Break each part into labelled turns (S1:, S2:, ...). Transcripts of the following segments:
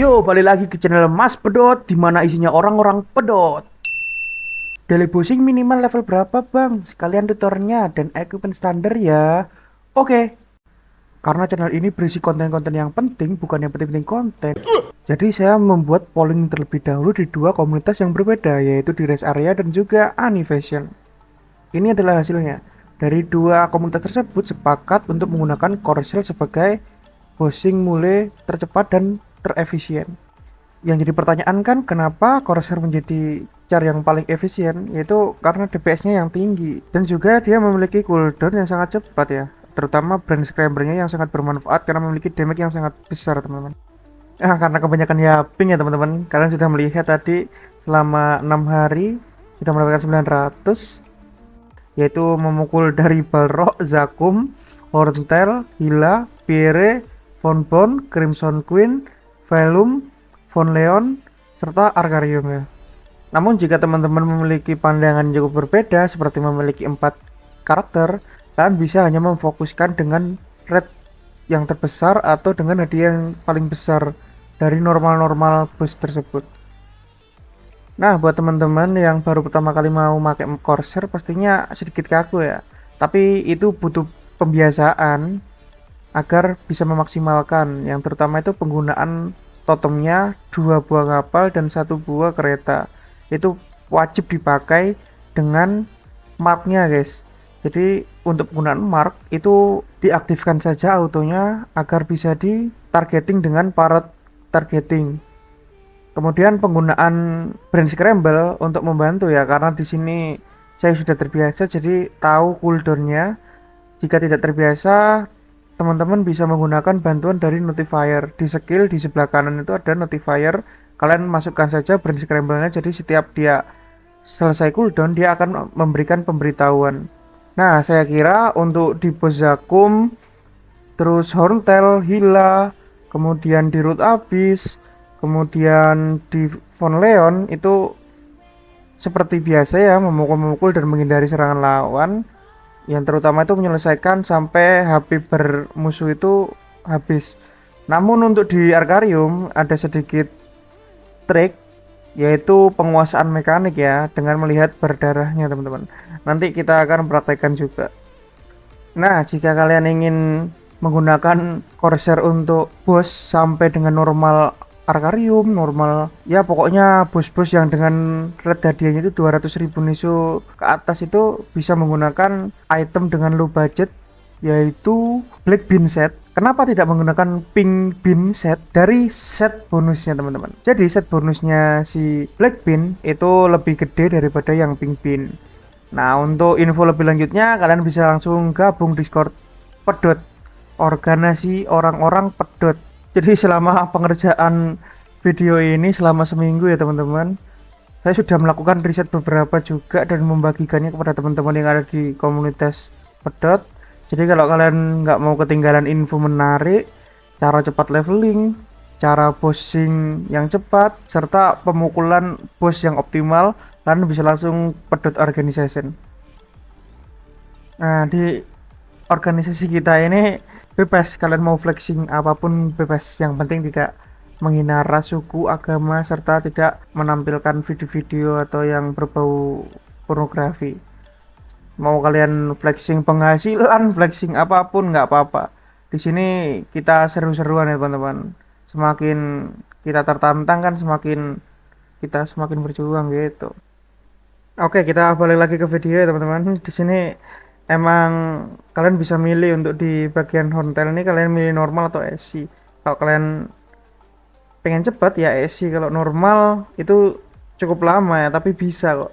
S1: Yo, balik lagi ke channel Mas Pedot, di mana isinya orang-orang pedot. Daily bossing minimal level berapa, Bang? Sekalian tutornya dan equipment standar ya. Oke, karena channel ini berisi konten-konten yang penting, bukan yang penting-penting konten. Jadi saya membuat polling terlebih dahulu di dua komunitas yang berbeda, yaitu di rest area dan juga Anifashion. Ini adalah hasilnya. Dari dua komunitas tersebut sepakat untuk menggunakan Corsair sebagai bossing mulai tercepat dan terefisien. Yang jadi pertanyaan kan kenapa Corsair menjadi cara yang paling efisien, yaitu karena DPS-nya yang tinggi dan juga dia memiliki cooldown yang sangat cepat ya, terutama brand scrambler-nya yang sangat bermanfaat karena memiliki damage yang sangat besar teman-teman. Karena kebanyakan ya ping ya teman-teman, kalian sudah melihat tadi selama 6 hari sudah mendapatkan 900, yaitu memukul dari Balrog, Zakum, Horntail, Hila, Pierre, Bonbon, Crimson Queen, Velum, Von Leon, serta Arcarium ya. Namun jika teman-teman memiliki pandangan yang cukup berbeda seperti memiliki 4 karakter, kalian bisa hanya memfokuskan dengan red yang terbesar atau dengan hadiah yang paling besar dari normal-normal boost tersebut. Nah, buat teman-teman yang baru pertama kali mau pakai Corsair pastinya sedikit kaku ya. Tapi itu butuh pembiasaan agar bisa memaksimalkan. Yang terutama itu penggunaan totemnya 2 buah kapal dan 1 buah kereta. Itu wajib dipakai dengan marknya guys. Jadi untuk penggunaan mark itu diaktifkan saja autonya agar bisa di targeting dengan parrot targeting. Kemudian penggunaan brand scramble untuk membantu ya, karena di sini saya sudah terbiasa jadi tahu cooldownnya. Jika tidak terbiasa, teman-teman bisa menggunakan bantuan dari notifier. Di skill di sebelah kanan itu ada notifier, kalian masukkan saja brand scramble-nya, jadi setiap dia selesai cooldown dia akan memberikan pemberitahuan. Nah, saya kira untuk di boss Zakum, terus Horntail, Hila, kemudian di Root Abyss, kemudian di Von Leon itu seperti biasa ya, memukul-memukul dan menghindari serangan lawan, yang terutama itu menyelesaikan sampai HP bermusuh itu habis. Namun untuk di Arcarium ada sedikit trik, yaitu penguasaan mekanik ya, dengan melihat berdarahnya teman-teman. Nanti kita akan praktekkan juga. Nah, jika kalian ingin menggunakan Corsair untuk boss sampai dengan normal Arcarium, normal ya, pokoknya bos-bos yang dengan red hadiahnya itu 200.000 niso ke atas itu bisa menggunakan item dengan low budget, yaitu Black Bean Set. Kenapa tidak menggunakan Pink Bean Set dari set bonusnya teman-teman? Jadi set bonusnya si Black Bean itu lebih gede daripada yang Pink Bean. Nah, untuk info lebih lanjutnya kalian bisa langsung gabung Discord Pedot, organisasi orang-orang pedot. Jadi selama pengerjaan video ini selama seminggu ya teman-teman, saya sudah melakukan riset beberapa juga dan membagikannya kepada teman-teman yang ada di komunitas pedot. Jadi kalau kalian nggak mau ketinggalan info menarik, cara cepat leveling, cara bossing yang cepat, serta pemukulan boss yang optimal, kalian bisa langsung pedot organization. Nah, di organisasi kita ini bebas, kalian mau flexing apapun bebas, yang penting tidak menghina ras, suku, agama, serta tidak menampilkan video-video atau yang berbau pornografi. Mau kalian flexing penghasilan, flexing apapun nggak apa-apa. Di sini kita seru-seruan ya teman-teman. Semakin kita tertantang kan semakin kita semakin berjuang gitu. Oke, kita balik lagi ke video ya teman-teman. Di sini emang kalian bisa milih untuk di bagian Horntail ini, kalian milih normal atau SC. Kalau kalian pengen cepat ya SC, kalau normal itu cukup lama ya, tapi bisa kok.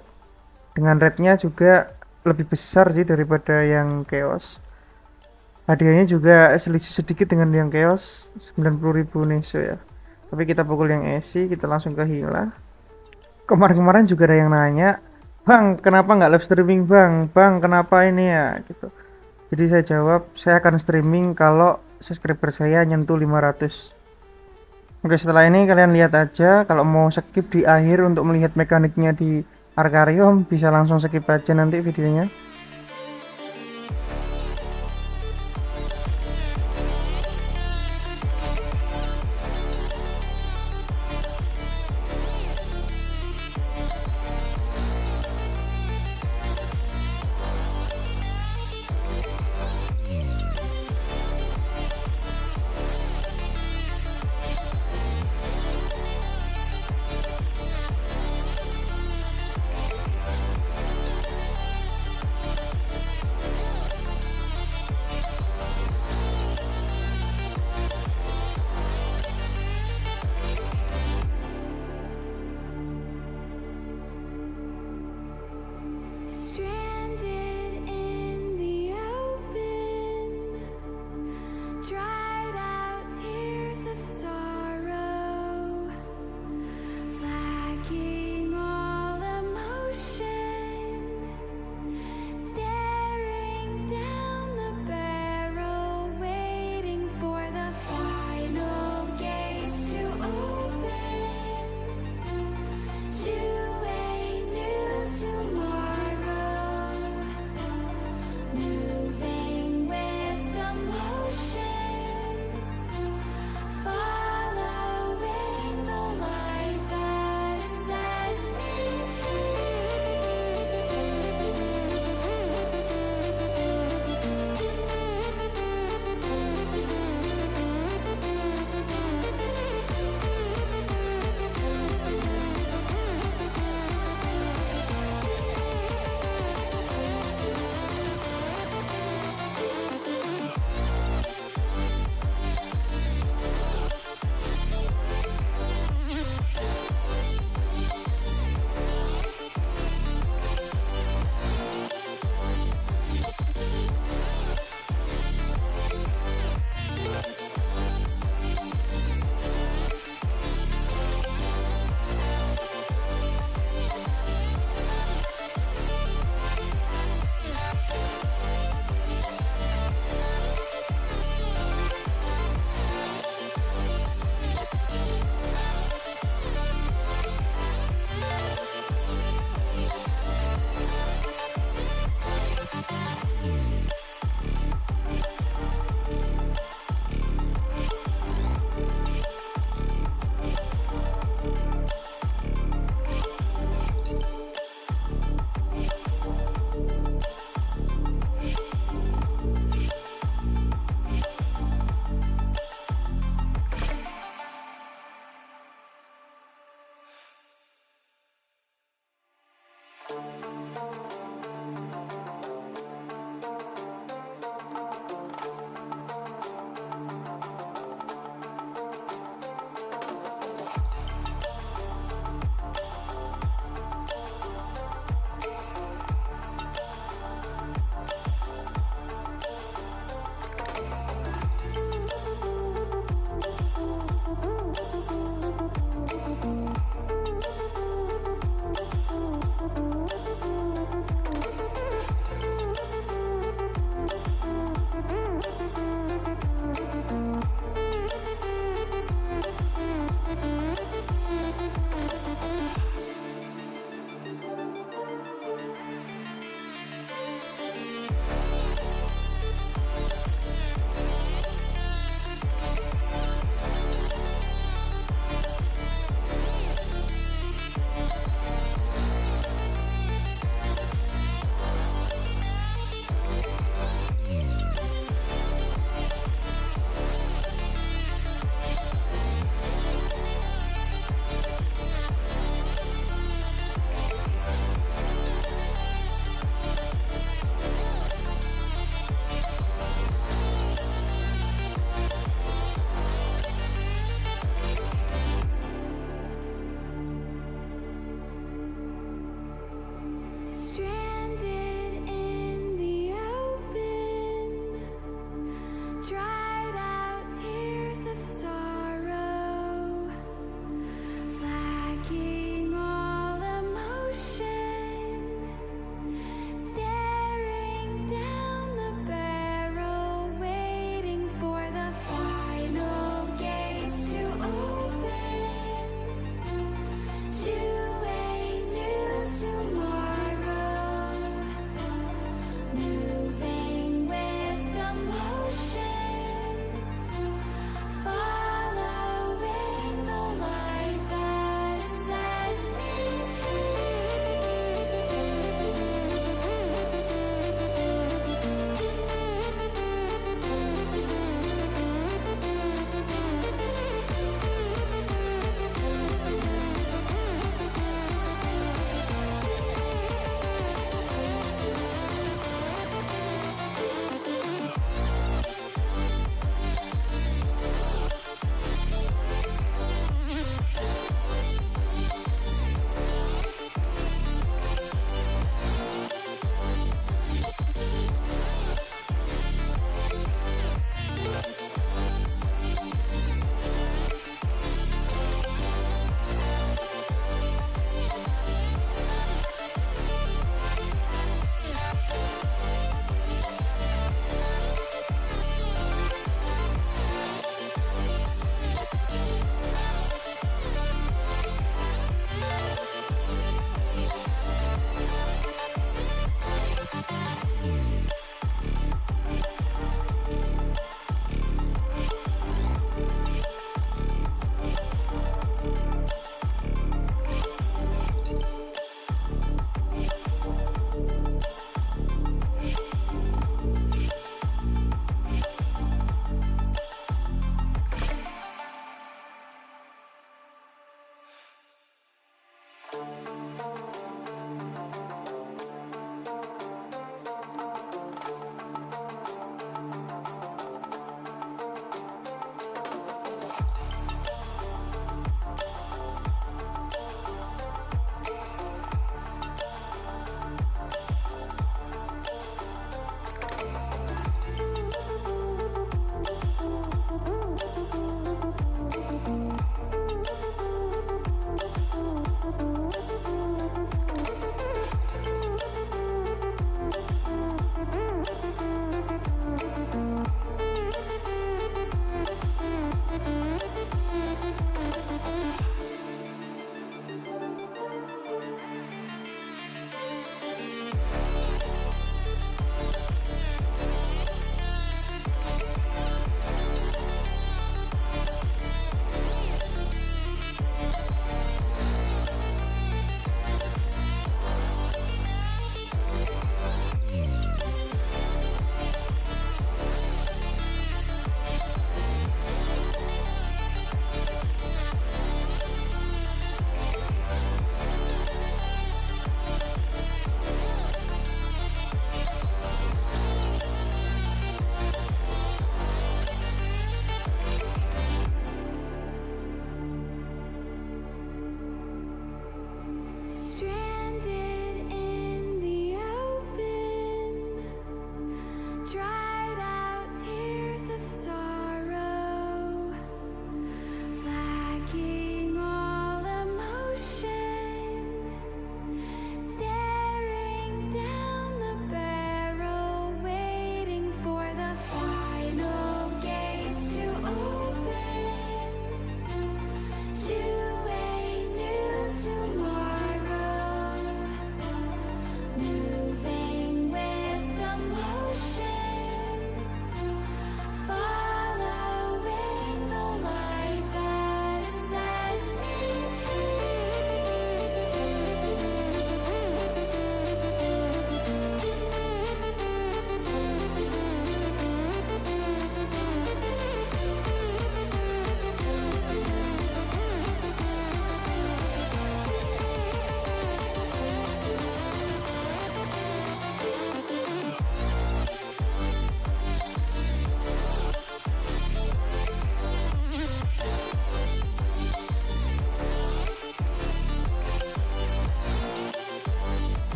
S1: Dengan rate-nya juga lebih besar sih daripada yang Chaos. Hadiahnya juga selisih sedikit dengan yang Chaos, 90.000 neso ya. Tapi kita pukul yang SC, kita langsung ke Hila. Kemarin-kemarin juga ada yang nanya, Bang, kenapa nggak live streaming bang? Bang, kenapa ini ya? Gitu. Jadi saya jawab, saya akan streaming kalau subscriber saya nyentuh 500. Oke, setelah ini kalian lihat aja. Kalau mau skip di akhir untuk melihat mekaniknya di Arcarium, bisa langsung skip aja nanti videonya.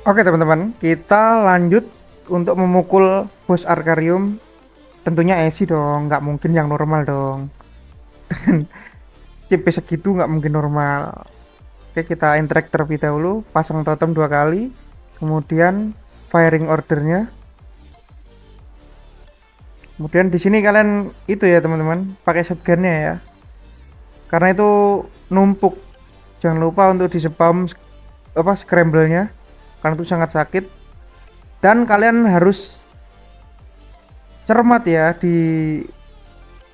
S1: Oke teman-teman, kita lanjut untuk memukul bos Arkarium. Tentunya AC dong, nggak mungkin yang normal dong. CP segitu nggak mungkin normal. Oke, kita interact terlebih dahulu, pasang totem 2 kali, kemudian firing ordernya. Kemudian di sini kalian itu ya teman-teman, pakai shotgunnya ya, karena itu numpuk. Jangan lupa untuk di spam apa scramble-nya, karena itu sangat sakit. Dan kalian harus cermat ya, di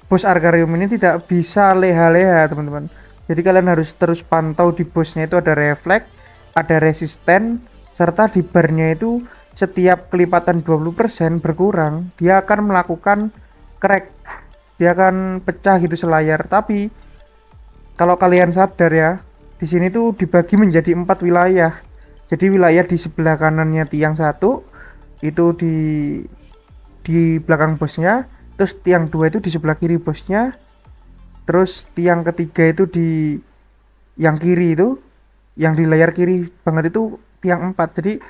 S1: bos Argarium ini tidak bisa leha-leha teman-teman. Jadi kalian harus terus pantau di bosnya itu ada refleks, ada resisten, serta di barnya itu setiap kelipatan 20% berkurang, dia akan melakukan crack. Dia akan pecah gitu selayar. Tapi kalau kalian sadar ya, di sini tuh dibagi menjadi 4 wilayah. Jadi wilayah di sebelah kanannya tiang satu itu di belakang bosnya, terus tiang 2 itu di sebelah kiri bosnya, terus tiang ketiga itu di yang kiri itu, yang di layar kiri banget itu tiang 4. Jadi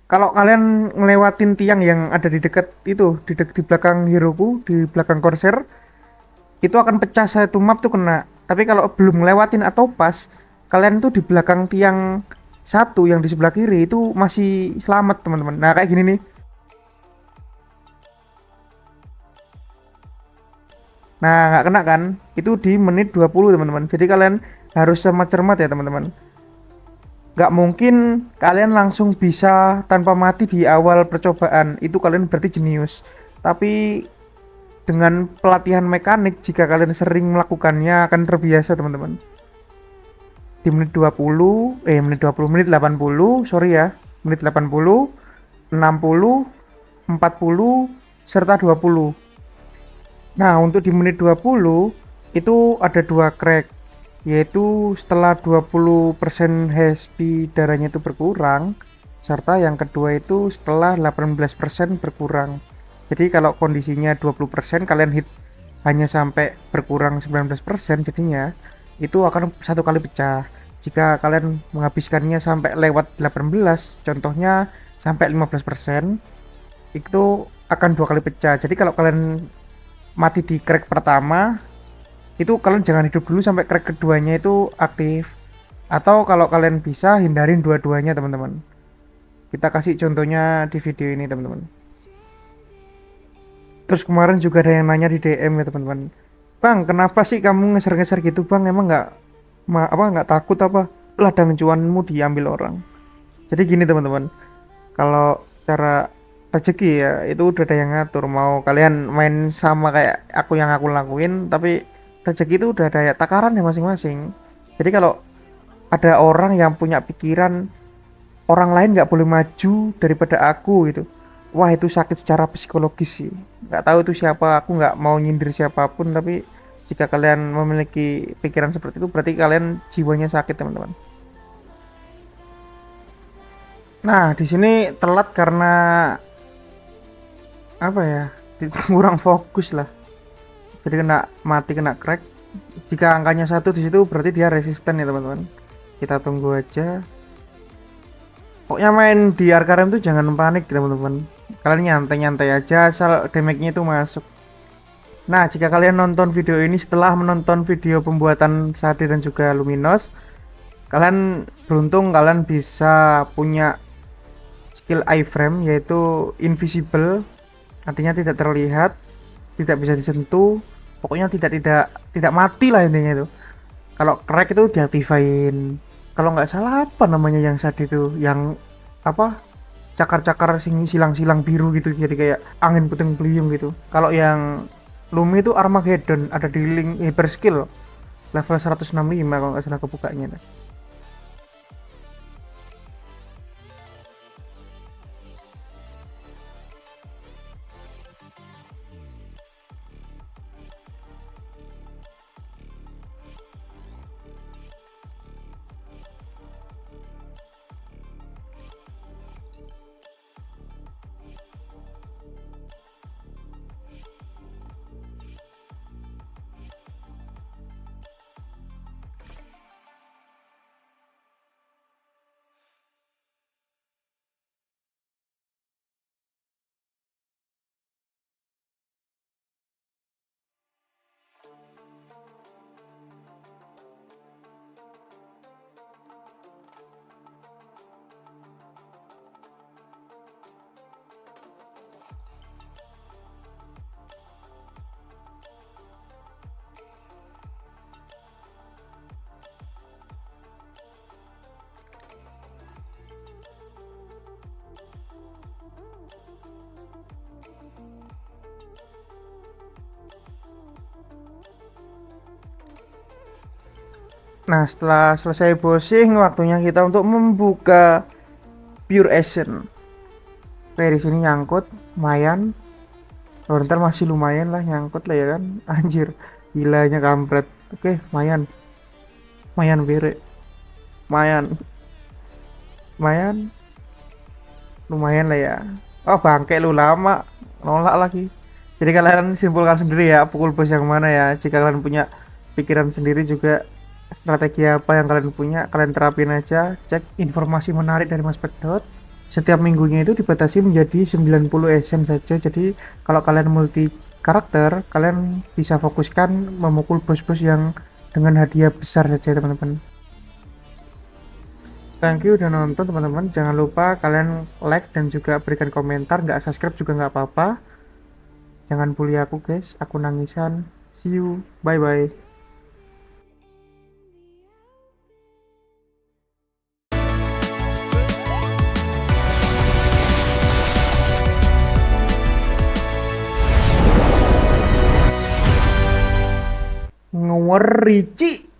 S1: kalau kalian ngelewatin tiang yang ada di dekat itu, di belakang Heroku, di belakang Corsair, itu akan pecah satu map tuh kena. Tapi kalau belum ngelewatin atau pas, kalian tuh di belakang tiang satu yang di sebelah kiri itu masih selamat teman-teman. Nah kayak gini nih. Nah nggak kena kan? Itu di menit 20 teman-teman. Jadi kalian harus cermat-cermat ya teman-teman. Nggak mungkin kalian langsung bisa tanpa mati di awal percobaan. Itu kalian berarti jenius. Tapi dengan pelatihan mekanik, jika kalian sering melakukannya akan terbiasa teman-teman. Di menit 20, menit 80, sorry ya. Menit 80, 60, 40, serta 20. Nah, untuk di menit 20 itu ada 2 crack, yaitu setelah 20% HP darahnya itu berkurang, serta yang kedua itu setelah 18% berkurang. Jadi kalau kondisinya 20% kalian hit hanya sampai berkurang 19%, jadinya itu akan satu kali pecah. Jika kalian menghabiskannya sampai lewat 18, contohnya sampai 15%, itu akan 2 kali pecah. Jadi kalau kalian mati di crack pertama, itu kalian jangan hidup dulu sampai crack keduanya itu aktif. Atau kalau kalian bisa hindarin dua-duanya teman-teman. Kita kasih contohnya di video ini teman-teman. Terus kemarin juga ada yang nanya di DM ya teman-teman. Bang, kenapa sih kamu ngeser-ngeser gitu bang? Emang nggak takut apa ladang cuanmu diambil orang? Jadi gini teman-teman, kalau cara rezeki ya itu udah ada yang ngatur. Mau kalian main sama kayak yang aku lakuin, tapi rezeki itu udah ada ya takaran ya masing-masing. Jadi kalau ada orang yang punya pikiran orang lain nggak boleh maju daripada aku gitu, wah itu sakit secara psikologis sih. Nggak tahu itu siapa, aku nggak mau nyindir siapapun, tapi jika kalian memiliki pikiran seperti itu berarti kalian jiwanya sakit teman-teman. Nah di sini telat karena apa ya, kurang fokus lah, jadi kena mati, kena crack. Jika angkanya 1 di situ berarti dia resisten ya teman-teman. Kita tunggu aja. Pokoknya main di Arkarem tuh jangan panik teman-teman. Kalian nyantai-nyantai aja asal damage-nya itu masuk. Nah, jika kalian nonton video ini setelah menonton video pembuatan Sade dan juga Luminos, kalian beruntung, kalian bisa punya skill iframe yaitu invisible, artinya tidak terlihat, tidak bisa disentuh, pokoknya tidak mati lah intinya itu. Kalau crack itu diaktifin. Kalau nggak salah apa namanya yang saat itu, yang apa, cakar-cakar silang-silang biru gitu, jadi kayak angin puting beliung gitu. Kalau yang Lumi itu Armageddon, ada di link hyper skill level 165 kalau nggak salah kebukanya. Nah, setelah selesai bossing, waktunya kita untuk membuka Pure Essence. Oke, di sini nyangkut, lumayan. Frontal masih lumayan lah nyangkut lah ya kan. Anjir, gilanya kampret. Oke, lumayan, lumayan bere, lumayan, lumayan, lumayan lah ya. Oh bangke lu lama, nolak lagi. Jadi kalian simpulkan sendiri ya, pukul bos yang mana ya. Jika kalian punya pikiran sendiri juga strategi apa yang kalian punya, kalian terapin aja. Cek informasi menarik dari Mas Pedot. Setiap minggunya itu dibatasi menjadi 90 esen saja. Jadi kalau kalian multi karakter, kalian bisa fokuskan memukul bos-bos yang dengan hadiah besar saja teman-teman. Thank you udah nonton teman-teman. Jangan lupa kalian like dan juga berikan komentar. Nggak subscribe juga nggak apa-apa. Jangan bully aku guys. Aku nangisan. See you. Bye bye. Ngeri, Ci.